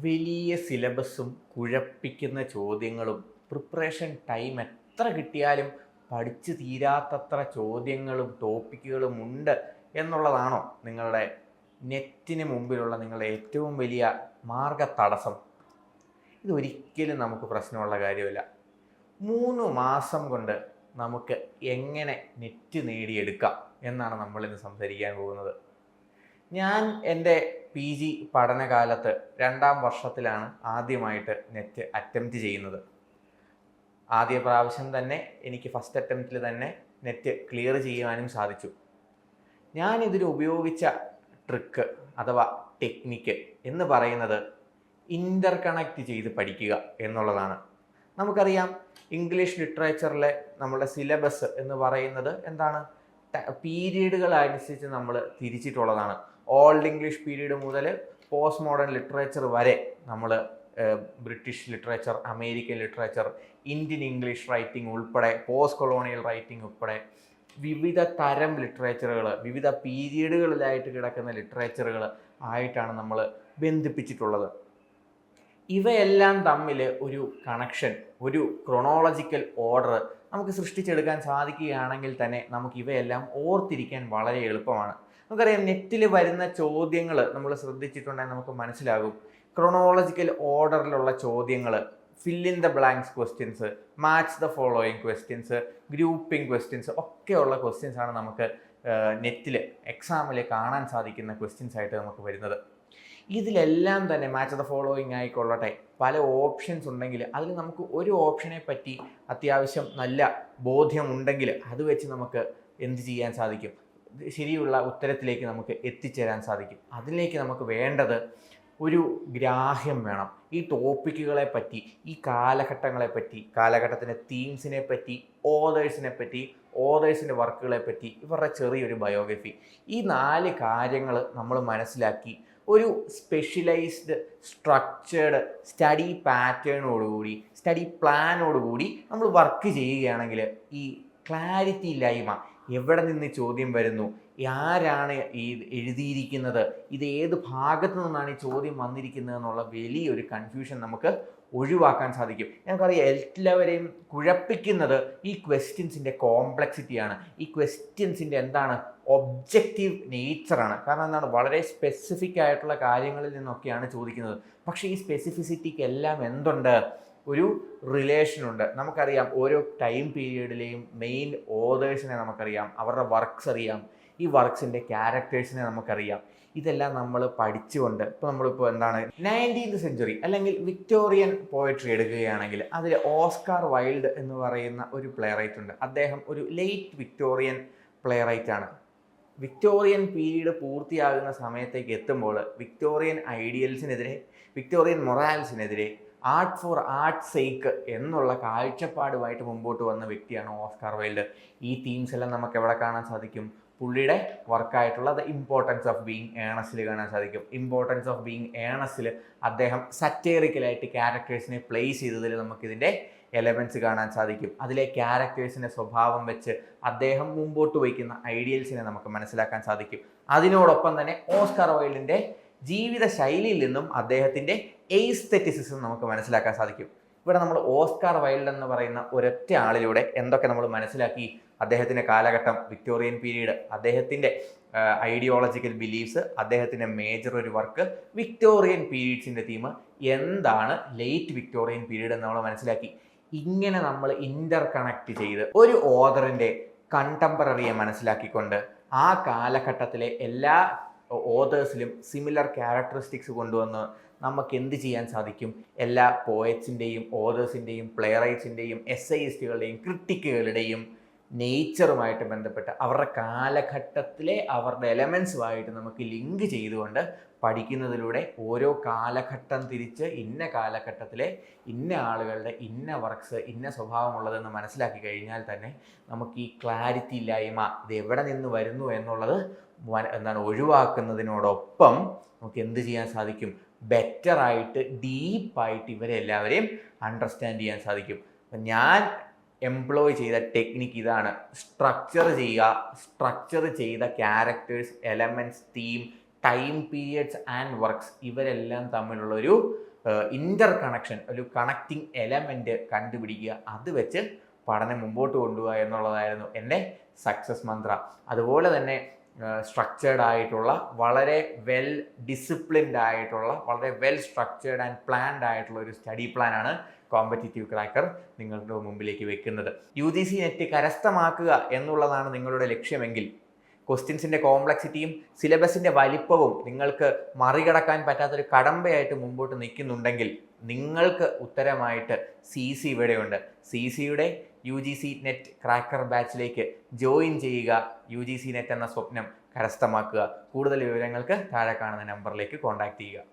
വലിയ സിലബസും കുഴപ്പിക്കുന്ന ചോദ്യങ്ങളും preparation time എത്ര കിട്ടിയാലും പഠിച്ചു തീരാത്തത്ര ചോദ്യങ്ങളും ടോപ്പിക്കുകളും ഉണ്ട് എന്നുള്ളതാണോ നിങ്ങളുടെ നെറ്റിന് മുമ്പിലുള്ള നിങ്ങളുടെ ഏറ്റവും വലിയ മാർഗ തടസ്സം? ഇതൊരിക്കലും നമുക്ക് പ്രശ്നമുള്ള കാര്യമില്ല. 3 മാസം കൊണ്ട് നമുക്ക് എങ്ങനെ നെറ്റ് നേടിയെടുക്കാം എന്നാണ് നമ്മളിന്ന് സംസാരിക്കാൻ പോകുന്നത്. ഞാൻ എൻ്റെ PG പഠനകാലത്ത് 2ാം വർഷത്തിലാണ് ആദ്യമായിട്ട് നെറ്റ് അറ്റംപ്റ്റ് ചെയ്യുന്നത്. ആദ്യ പ്രാവശ്യം തന്നെ എനിക്ക് ഫസ്റ്റ് അറ്റംപ്റ്റിൽ തന്നെ നെറ്റ് ക്ലിയർ ചെയ്യുവാനും സാധിച്ചു. ഞാനിതിൽ ഉപയോഗിച്ച ട്രിക്ക് അഥവാ ടെക്നിക്ക് എന്ന് പറയുന്നത് ഇൻ്റർ കണക്റ്റ് ചെയ്ത് പഠിക്കുക എന്നുള്ളതാണ്. നമുക്കറിയാം, ഇംഗ്ലീഷ് ലിറ്ററേച്ചറിലെ നമ്മുടെ സിലബസ് എന്ന് പറയുന്നത് എന്താണ്? പീരീഡുകളനുസരിച്ച് നമ്മൾ തിരിച്ചിട്ടുള്ളതാണ്. ഓൾഡ് ഇംഗ്ലീഷ് പീരീഡ് മുതൽ പോസ്റ്റ് മോഡേൺ ലിറ്ററേച്ചർ വരെ നമ്മൾ British literature, American literature, Indian English writing ഉൾപ്പെടെ പോസ്റ്റ് കൊളോണിയൽ റൈറ്റിംഗ് ഉൾപ്പെടെ വിവിധ തരം ലിറ്ററേച്ചറുകൾ, വിവിധ പീരീഡുകളിലായിട്ട് കിടക്കുന്ന ലിറ്ററേച്ചറുകൾ ആയിട്ടാണ് നമ്മൾ ബന്ധിപ്പിച്ചിട്ടുള്ളത്. ഇവയെല്ലാം തമ്മിൽ ഒരു കണക്ഷൻ, ഒരു ക്രൊണോളജിക്കൽ ഓർഡർ നമുക്ക് സൃഷ്ടിച്ചെടുക്കാൻ സാധിക്കുകയാണെങ്കിൽ തന്നെ നമുക്ക് ഇവയെല്ലാം ഓർത്തിരിക്കാൻ വളരെ എളുപ്പമാണ്. നമുക്കറിയാം, നെറ്റിൽ വരുന്ന ചോദ്യങ്ങൾ നമ്മൾ ശ്രദ്ധിച്ചിട്ടുണ്ടെങ്കിൽ നമുക്ക് മനസ്സിലാകും. ക്രൊണോളജിക്കൽ ഓർഡറിലുള്ള ചോദ്യങ്ങൾ, fill in the blanks questions, match the following questions, grouping questions ഒക്കെയുള്ള ക്വസ്റ്റ്യൻസ് ആണ് നമുക്ക് നെറ്റിൽ എക്സാമിൽ കാണാൻ സാധിക്കുന്ന ക്വസ്റ്റ്യൻസ് ആയിട്ട് നമുക്ക് വരുന്നത്. ഇതിലെല്ലാം തന്നെ മാച്ച് ദ ഫോളോയിങ് ആയിക്കൊള്ളട്ടെ, പല ഓപ്ഷൻസ് ഉണ്ടെങ്കിൽ അതിൽ നമുക്ക് ഒരു ഓപ്ഷനെ പറ്റി അത്യാവശ്യം നല്ല ബോധ്യമുണ്ടെങ്കിൽ അത് വെച്ച് നമുക്ക് എന്ത് ചെയ്യാൻ സാധിക്കും? ശരിയുള്ള ഉത്തരത്തിലേക്ക് നമുക്ക് എത്തിച്ചേരാൻ സാധിക്കും. അതിലേക്ക് നമുക്ക് വേണ്ടത് ഒരു ഗ്രാഹ്യം വേണം. ഈ ടോപ്പിക്കുകളെ പറ്റി, ഈ കാലഘട്ടങ്ങളെ പറ്റി, കാലഘട്ടത്തിൻ്റെ തീംസിനെ പറ്റി, ഓതേഴ്സിനെ പറ്റി, ഓതേഴ്സിൻ്റെ വർക്കുകളെ പറ്റി, ഇവരുടെ ചെറിയൊരു ബയോഗ്രഫി, ഈ 4 കാര്യങ്ങൾ നമ്മൾ മനസ്സിലാക്കി ഒരു സ്പെഷ്യലൈസ്ഡ് സ്ട്രക്ചേർഡ് സ്റ്റഡി പാറ്റേണോടുകൂടി, സ്റ്റഡി പ്ലാനോടുകൂടി നമ്മൾ വർക്ക് ചെയ്യുകയാണെങ്കിൽ ഈ ക്ലാരിറ്റി ഇല്ലായ്മ, എവിടെ നിന്ന് ചോദ്യം വരുന്നു, ആരാണ് ഈ എഴുതിയിരിക്കുന്നത്, ഇത് ഏത് ഭാഗത്തു നിന്നാണ് ഈ ചോദ്യം വന്നിരിക്കുന്നത് എന്നുള്ള വലിയൊരു കൺഫ്യൂഷൻ നമുക്ക് ഒഴിവാക്കാൻ സാധിക്കും. ഞങ്ങൾക്കറിയാം, എല്ലാവരെയും കുഴപ്പിക്കുന്നത് ഈ ക്വസ്റ്റ്യൻസിൻ്റെ കോംപ്ലക്സിറ്റിയാണ്. ഈ ക്വസ്റ്റ്യൻസിൻ്റെ എന്താണ്? ഒബ്ജക്റ്റീവ് നേച്ചറാണ്. കാരണം എന്താണ്? വളരെ സ്പെസിഫിക് ആയിട്ടുള്ള കാര്യങ്ങളിൽ നിന്നൊക്കെയാണ് ചോദിക്കുന്നത്. പക്ഷേ ഈ സ്പെസിഫിസിറ്റിക്ക് എല്ലാം എന്തുണ്ട്? ഒരു റിലേഷനുണ്ട്. നമുക്കറിയാം, ഓരോ ടൈം പീരീഡിലെയും മെയിൻ ഓതേഴ്സിനെ നമുക്കറിയാം, അവരുടെ വർക്ക്സ് അറിയാം, ഈ വർക്ക്സിൻ്റെ ക്യാരക്ടേഴ്സിനെ നമുക്കറിയാം. ഇതെല്ലാം നമ്മൾ പഠിച്ചുകൊണ്ട് നമ്മളിപ്പോൾ എന്താണ് 19th സെഞ്ച്വറി അല്ലെങ്കിൽ വിക്ടോറിയൻ പോയട്രി എടുക്കുകയാണെങ്കിൽ അതിൽ ഓസ്കാർ വൈൽഡ് എന്ന് പറയുന്ന ഒരു പ്ലേ റൈറ്റ് ഉണ്ട്. അദ്ദേഹം ഒരു ലേറ്റ് വിക്ടോറിയൻ പ്ലേ റൈറ്റ് ആണ്. വിക്ടോറിയൻ പീരീഡ് പൂർത്തിയാകുന്ന സമയത്തേക്ക് എത്തുമ്പോൾ വിക്ടോറിയൻ ഐഡിയൽസിനെതിരെ, വിക്ടോറിയൻ മൊറാൽസിനെതിരെ ആർട്ട് ഫോർ ആർട്ട് സേക്ക് എന്നുള്ള കാഴ്ചപ്പാടുമായിട്ട് മുമ്പോട്ട് വന്ന വ്യക്തിയാണ് ഓസ്കാർ വൈൽഡ്. ഈ തീംസ് എല്ലാം നമുക്ക് എവിടെ കാണാൻ സാധിക്കും? പുള്ളിയുടെ വർക്കായിട്ടുള്ള ദ ഇമ്പോർട്ടൻസ് ഓഫ് ബീയിങ് ഏണസ്റ്റിൽ കാണാൻ സാധിക്കും. ഇമ്പോർട്ടൻസ് ഓഫ് ബീയിങ് ഏണസ്റ്റിൽ അദ്ദേഹം സറ്റേറിക്കലായിട്ട് ക്യാരക്ടേഴ്സിനെ പ്ലേസ് ചെയ്തതിൽ നമുക്കിതിൻ്റെ എലമെൻറ്റ്സ് കാണാൻ സാധിക്കും. അതിലെ ക്യാരക്ടേഴ്സിൻ്റെ സ്വഭാവം വെച്ച് അദ്ദേഹം മുമ്പോട്ട് വയ്ക്കുന്ന ഐഡിയൽസിനെ നമുക്ക് മനസ്സിലാക്കാൻ സാധിക്കും. അതിനോടൊപ്പം തന്നെ ഓസ്കാർ വൈൽഡിൻ്റെ ജീവിത ശൈലിയിൽ നിന്നും അദ്ദേഹത്തിൻ്റെ എയ്സ്തെറ്റിസിസം നമുക്ക് മനസ്സിലാക്കാൻ സാധിക്കും. ഇവിടെ നമ്മൾ ഓസ്കാർ വൈൽഡ് എന്ന് പറയുന്ന ഒരൊറ്റ ആളിലൂടെ എന്തൊക്കെ നമ്മൾ മനസ്സിലാക്കി? അദ്ദേഹത്തിൻ്റെ കാലഘട്ടം വിക്ടോറിയൻ പീരീഡ്, അദ്ദേഹത്തിൻ്റെ ഐഡിയോളജിക്കൽ ബിലീഫ്സ്, അദ്ദേഹത്തിൻ്റെ മേജർ ഒരു വർക്ക്, വിക്ടോറിയൻ പീരീഡ്സിൻ്റെ തീം എന്താണ്, ലേറ്റ് വിക്ടോറിയൻ പീരീഡ് എന്ന് നമ്മൾ മനസ്സിലാക്കി. ഇങ്ങനെ നമ്മൾ ഇൻ്റർ കണക്ട് ചെയ്ത് ഒരു ഓതറിൻ്റെ കണ്ടംപററിയെ മനസ്സിലാക്കിക്കൊണ്ട് ആ കാലഘട്ടത്തിലെ എല്ലാ ഓതേഴ്സിലും സിമിലർ ക്യാരക്ടറിസ്റ്റിക്സ് കൊണ്ടുവന്ന് നമുക്ക് എന്ത് ചെയ്യാൻ സാധിക്കും? എല്ലാ പോയറ്റ്സിൻ്റെയും ഓതേഴ്സിൻ്റെയും പ്ലേ റൈറ്റ്സിൻ്റെയും എസ്സൈസ്റ്റുകളുടെയും ക്രിട്ടിക്കുകളുടെയും നേച്ചറുമായിട്ട് ബന്ധപ്പെട്ട് അവരുടെ കാലഘട്ടത്തിലെ അവരുടെ എലമെൻസുമായിട്ട് നമുക്ക് ലിങ്ക് ചെയ്തുകൊണ്ട് പഠിക്കുന്നതിലൂടെ ഓരോ കാലഘട്ടം തിരിച്ച് ഇന്ന കാലഘട്ടത്തിലെ ഇന്ന ആളുകളുടെ ഇന്ന വർക്ക്സ് ഇന്ന സ്വഭാവമുള്ളതെന്ന് മനസ്സിലാക്കി കഴിഞ്ഞാൽ തന്നെ നമുക്ക് ഈ ക്ലാരിറ്റി ഇല്ലായ്മ, ഇത് എവിടെ നിന്ന് വരുന്നു എന്നുള്ളത് ഒഴിവാക്കുന്നതിനോടൊപ്പം നമുക്ക് എന്ത് ചെയ്യാൻ സാധിക്കും? ബെറ്ററായിട്ട് ഡീപ്പായിട്ട് ഇവരെല്ലാവരെയും അണ്ടർസ്റ്റാൻഡ് ചെയ്യാൻ സാധിക്കും. അപ്പം ഞാൻ എംപ്ലോയ് ചെയ്ത ടെക്നിക്ക് ഇതാണ്. സ്ട്രക്ചർ ചെയ്യുക, സ്ട്രക്ചർ ചെയ്ത characters, elements, theme, time periods and works ഇവരെല്ലാം തമ്മിലുള്ളൊരു ഇൻ്റർ കണക്ഷൻ, ഒരു കണക്റ്റിംഗ് എലമെൻറ്റ് കണ്ടുപിടിക്കുക, അത് വെച്ച് പഠനം മുമ്പോട്ട് കൊണ്ടുപോകുക എന്നുള്ളതായിരുന്നു എൻ്റെ സക്സസ് മന്ത്ര. അതുപോലെ തന്നെ സ്ട്രക്ചേർഡ് ആയിട്ടുള്ള, വളരെ വെൽ ഡിസിപ്ലിൻഡ് ആയിട്ടുള്ള, വളരെ വെൽ സ്ട്രക്ചേർഡ് ആൻഡ് പ്ലാൻഡ് ആയിട്ടുള്ള ഒരു സ്റ്റഡി പ്ലാനാണ് കോമ്പറ്റീറ്റീവ് ക്രാക്കർ നിങ്ങളുടെ മുമ്പിലേക്ക് വെക്കുന്നത്. UGC നെറ്റ് കരസ്ഥമാക്കുക എന്നുള്ളതാണ് നിങ്ങളുടെ ലക്ഷ്യമെങ്കിൽ, ക്വസ്റ്റ്യൻസിൻ്റെ കോംപ്ലക്സിറ്റിയും സിലബസിൻ്റെ വലിപ്പവും നിങ്ങൾക്ക് മറികടക്കാൻ പറ്റാത്തൊരു കടമ്പയായിട്ട് മുമ്പോട്ട് നിൽക്കുന്നുണ്ടെങ്കിൽ നിങ്ങൾക്ക് ഉത്തരമായിട്ട് CC ഇവിടെയുണ്ട്. CCയുടെ UGC നെറ്റ് ക്രാക്കർ ബാച്ചിലേക്ക് ജോയിൻ ചെയ്യുക, UGC നെറ്റ് എന്ന സ്വപ്നം കരസ്ഥമാക്കുക. കൂടുതൽ വിവരങ്ങൾക്ക് താഴെ കാണുന്ന നമ്പറിലേക്ക് കോൺടാക്ട് ചെയ്യുക.